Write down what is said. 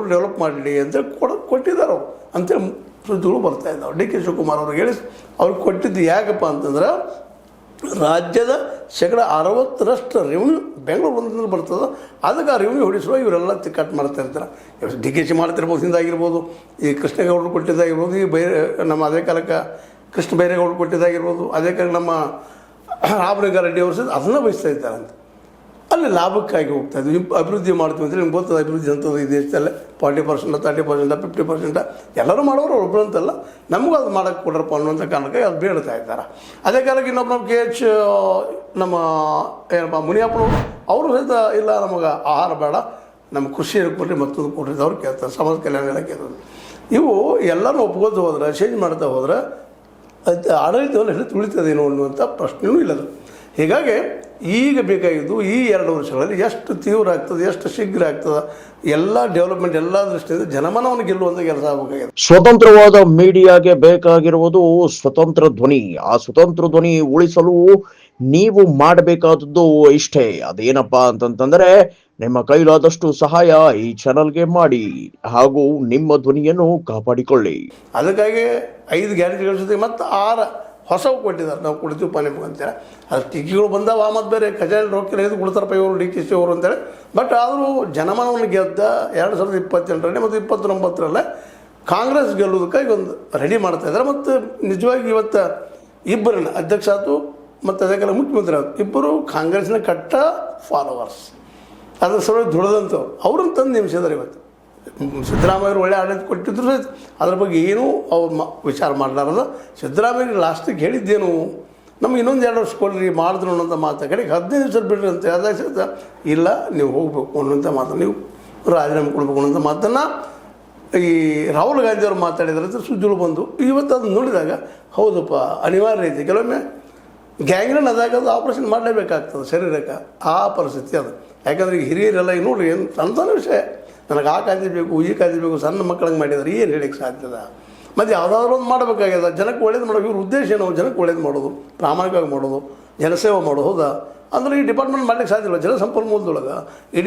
Bengaluru develop ಮಾಡಲಿ ಅಂತೇಳಿ ಕೊಟ್ಟಿದ್ದಾರೆ ಅವರು ಅಂತೇಳಿ ಸುದ್ದಿಗಳು ಬರ್ತಾ ಇದ್ದಾವೆ. ಡಿ ಕೆ ಶಿವಕುಮಾರ್ ಅವ್ರಿಗೆ ಹೇಳಿ ಅವ್ರಿಗೆ ಕೊಟ್ಟಿದ್ದು ಯಾಕಪ್ಪ ಅಂತಂದ್ರೆ ರಾಜ್ಯದ 60% ರೆವಿನ್ಯೂ ಬೆಂಗಳೂರು ಒಂದ್ರಲ್ಲಿ ಬರ್ತದೆ, ಅದಕ್ಕೆ ಆ ರೆವಿನ್ಯೂ ಹೊಡಿಸುವ ಇವರೆಲ್ಲ ಕಟ್ ಮಾಡ್ತಾ ಇರ್ತಾರೆ. ಡಿ ಕೆ ಶಿ ಮಾಡ್ತಿರ್ಬೋದು, ಹಿಂದಾಗಿರ್ಬೋದು, ಈ ಕೃಷ್ಣೇಗೌಡರು ಕೊಟ್ಟಿದ್ದಾಗಿರ್ಬೋದು, ಈ ನಮ್ಮ ಅದೇ ಕಾಲಕ್ಕೆ ಕೃಷ್ಣ ಬೈರೇಗೌಡರು ಕೊಟ್ಟಿದ್ದಾಗಿರ್ಬೋದು, ಅದೇ ಕಾಲಕ್ಕೆ ನಮ್ಮ ರಾಮಲಿಂಗಾರೆಡ್ಡಿ ಅವರು ಸಹ ಅದನ್ನು ಬಯಸ್ತಾ ಇದ್ದಾರಂತ. ಅಲ್ಲಿ ಲಾಭಕ್ಕಾಗಿ ಹೋಗ್ತಾ ಇದ್ವಿ. ಅಭಿವೃದ್ಧಿ ಮಾಡ್ತೀವಿ ಅಂತೇಳಿ ನಿಮ್ಗೆ ಗೊತ್ತದ ಅಭಿವೃದ್ಧಿ ಅಂತಂದು ಈ ದೇಶದಲ್ಲೇ 40%, 30%, 50% ಎಲ್ಲರೂ ಮಾಡೋರು ಒಬ್ಬರು ಅಂತಲ್ಲ, ನಮಗೂ ಅದು ಮಾಡೋಕ್ಕೆ ಕೊಡ್ರಪ್ಪ ಅನ್ನುವಂಥ ಕಾರಣಕ್ಕೆ ಅದು ಬೇಡ್ತಾ ಇದ್ದಾರೆ. ಅದೇ ಕಾಲಕ್ಕೆ ಇನ್ನೊಬ್ಬ ನಮ್ಮ KH ನಮ್ಮ ಏನಪ್ಪ ಮುನಿಯಪ್ಪನವರು ಅವರು ಸಹಿತ ಇಲ್ಲ ನಮಗೆ ಆಹಾರ ಬೇಡ, ನಮ್ಮ ಕೃಷಿ ಕೊಟ್ಟರೆ ಮತ್ತೊಂದು ಕೊಟ್ಟರೆ ಅವ್ರು ಕೇಳ್ತಾರೆ, ಸಮಾಜ ಕಲ್ಯಾಣ ಇಲಾಖೆ ಇರೋದು. ಇವು ಎಲ್ಲರೂ ಒಪ್ಕೋದು ಹೋದ್ರೆ, ಚೇಂಜ್ ಮಾಡ್ತಾ ಹೋದ್ರೆ ಅದು ಆಡಳಿತವನ್ನು ಹಿಡಿದು ಉಳಿತದೇನೋ ಅನ್ನುವಂಥ ಪ್ರಶ್ನೆಯೂ ಇಲ್ಲದು. ಹೀಗಾಗಿ ಈಗ ಬೇಕಾಗಿದ್ದು ಈ 2 ವರ್ಷಗಳಲ್ಲಿ ಎಷ್ಟು ತೀವ್ರ ಆಗ್ತದೆ, ಎಷ್ಟು ಶೀಘ್ರ ಆಗ್ತದೆ, ಎಲ್ಲ ಡೆವಲಪ್ಮೆಂಟ್ ಎಲ್ಲ ದೃಷ್ಟಿಯಿಂದ ಜನಮನವನ್ನು ಗೆಲ್ಲುವಂಥ ಕೆಲಸ ಆಗಬೇಕಾಗಿದೆ. ಸ್ವತಂತ್ರವಾದ ಮೀಡಿಯಾಗೆ ಬೇಕಾಗಿರುವುದು ಸ್ವತಂತ್ರ ಧ್ವನಿ. ಆ ಸ್ವತಂತ್ರ ಧ್ವನಿ ಉಳಿಸಲು ನೀವು ಮಾಡಬೇಕಾದದ್ದು ಇಷ್ಟೇ. ಅದೇನಪ್ಪಾ ಅಂತಂತಂದ್ರೆ ನಿಮ್ಮ ಕೈಲಾದಷ್ಟು ಸಹಾಯ ಈ ಚಾನಲ್ಗೆ ಮಾಡಿ ಹಾಗೂ ನಿಮ್ಮ ಧ್ವನಿಯನ್ನು ಕಾಪಾಡಿಕೊಳ್ಳಿ. ಅದಕ್ಕಾಗಿ 5 ಗ್ಯಾರಂಟಿಗಳ ಜೊತೆಗೆ ಮತ್ತು 6 ಹೊಸವು ಕೊಟ್ಟಿದ್ದಾರೆ. ನಾವು ಕೊಡ್ತೀವಪ್ಪ ನಿಮ್ಗೆ ಅಂತೇಳಿ ಅದು ಟೀಕೆಗಳು ಬಂದಾವ, ಮತ್ತು ಬೇರೆ ಖಜಾನೆ ರೊಕ್ಕ ಇದು ಕೊಡ್ತಾರಪ್ಪ ಇವರು ಡಿ ಕೆ ಶಿ ಅವರು ಅಂತೇಳಿ. ಬಟ್ ಆದರೂ ಜನಮನವನ್ನು ಗೆದ್ದ 2028ರಲ್ಲಿ ಮತ್ತು 29ರಲ್ಲೇ ಕಾಂಗ್ರೆಸ್ ಗೆಲ್ಲುವುದಕ್ಕಾಗಿ ಒಂದು ರೆಡಿ ಮಾಡ್ತಾ ಇದ್ದಾರೆ. ಮತ್ತು ನಿಜವಾಗಿ ಇವತ್ತು ಇಬ್ಬರನ್ನ ಅಧ್ಯಕ್ಷ ಆಯ್ತು ಮತ್ತು ಅದಕ್ಕೆಲ್ಲ ಮುಖ್ಯಮಂತ್ರಿ ಆಯ್ತು, ಇಬ್ಬರು ಕಾಂಗ್ರೆಸ್ನ ಕಟ್ಟ ಫಾಲೋವರ್ಸ್, ಅದ್ರ ಸಲುವಾಗಿ ದುಡಿದಂಥವ್ರು ಅವ್ರನ್ನ ತಂದು ನೇಮಿಸಿದ್ದಾರೆ. ಇವತ್ತು ಸಿದ್ದರಾಮಯ್ಯರು ಒಳ್ಳೆ ಆಡಳಿತ ಕೊಟ್ಟಿದ್ರು ಸಹಿತ ಅದ್ರ ಬಗ್ಗೆ ಏನೂ ಅವ್ರು ವಿಚಾರ ಮಾಡಲಾರದ. ಸಿದ್ದರಾಮಯ್ಯ ಲಾಸ್ಟಿಗೆ ಹೇಳಿದ್ದೇನು, ನಮ್ಗೆ ಇನ್ನೊಂದು 2 ವರ್ಷ ಕೊಡ್ರಿ ಮಾಡಿದ್ರು ಅನ್ನೋಂಥ ಮಾತು, ಕಡೆಗೆ 15 ದಿವಸ ಬಿಡ್ರಿ ಅಂತ ಹೇಳಿದಾಗ ಸಹಿತ ಇಲ್ಲ ನೀವು ಹೋಗಬೇಕು ಅನ್ನೋಂಥ ಮಾತು, ನೀವು ರಾಜೀನಾಮೆ ಕೊಡಬೇಕು ಅನ್ನೋಂಥ ಮಾತನ್ನು ಈ ರಾಹುಲ್ ಗಾಂಧಿ ಅವರು ಮಾತಾಡಿದ್ರೆ ಅಂತ ಸುದ್ದಿಗಳು ಬಂದು ಇವತ್ತು ಅದನ್ನು ನೋಡಿದಾಗ ಹೌದಪ್ಪ ಅನಿವಾರ್ಯ ಐತಿ. ಕೆಲವೊಮ್ಮೆ ಗ್ಯಾಂಗ್ರೀನ್ ಆದಾಗ ಅದು ಆಪ್ರೇಷನ್ ಮಾಡಲೇಬೇಕಾಗ್ತದೆ ಶರೀರಕ್ಕೆ, ಆ ಪರಿಸ್ಥಿತಿ ಅದು. ಯಾಕಂದರೆ ಈಗ ಹಿರಿಯರೆಲ್ಲ ಈಗ ನೋಡ್ರಿ ಏನು ಸಣ್ಣ ವಿಷಯ, ನನಗೆ ಆ ಕಾಯ್ದೆ ಬೇಕು ಈ ಕಾಯ್ದೆ ಬೇಕು ಸಣ್ಣ ಮಕ್ಕಳಿಗೆ ಮಾಡಿದರೆ ಏನು ಹೇಳಿಕ್ಕೆ ಸಾಧ್ಯದ? ಮತ್ತು ಯಾವುದಾದ್ರೂ ಒಂದು ಮಾಡಬೇಕಾಗ್ಯದ, ಜನಕ್ಕೆ ಒಳ್ಳೇದು ಮಾಡೋದು. ಇವ್ರ ಉದ್ದೇಶ ಏನು? ಜನಕ್ಕೆ ಒಳ್ಳೇದು ಮಾಡೋದು, ಪ್ರಾಮಾಣಿಕವಾಗಿ ಮಾಡೋದು, ಜನಸೇವೆ ಮಾಡೋದು. ಹೌದಾ? ಅಂದರೆ ಈ ಡಿಪಾರ್ಟ್ಮೆಂಟ್ ಮಾಡಲಿಕ್ಕೆ ಸಾಧ್ಯ ಇಲ್ಲ. ಜಲಸಂಪನ್ಮೂಲದೊಳಗೆ ಇಡೀ